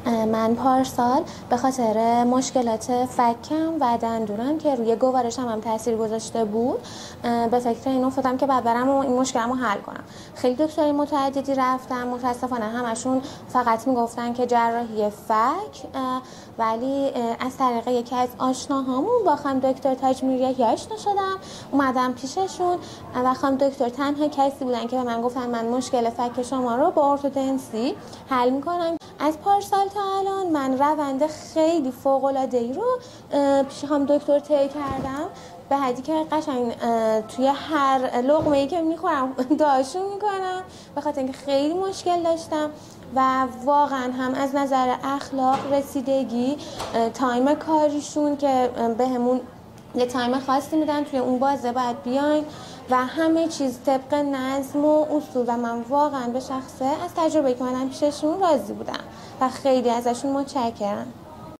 من پارسال به خاطر مشکلات فکم و دندونم که روی گوارشم هم تاثیر گذاشته بود به فکر این افتادم که بعد برم و این مشکلمو حل کنم. خیلی دکترای متعددی رفتم، متاسفانه همشون فقط میگفتن که جراحی فک، ولی از طریق یکی از آشناهامون با خانم دکتر تاج‌میری‌یحیی آشنا شدم، اومدم پیششون و خانم دکتر تنها کسی بودن که به من گفتن من مشکل فک شما رو با ارتودنسی حل میکنم. از پارسال تا الان من روند خیلی فوق‌العاده‌ای رو پیش خانم دکتر طی کردم، به حدی که قشنگ توی هر لقمه‌ای که میخورم دعاشون میکنم، به خاطر اینکه خیلی مشکل داشتم و واقعا هم از نظر اخلاق، رسیدگی، تایم کاریشون که بهمون یه تایم خاصی میدن، توی اون بازه باید بیاین و همه چیز طبق نظم و اصول و من واقعا به شخصه از تجربه که منم پیششون راضی بودم و خیلی ازشون متشکرم.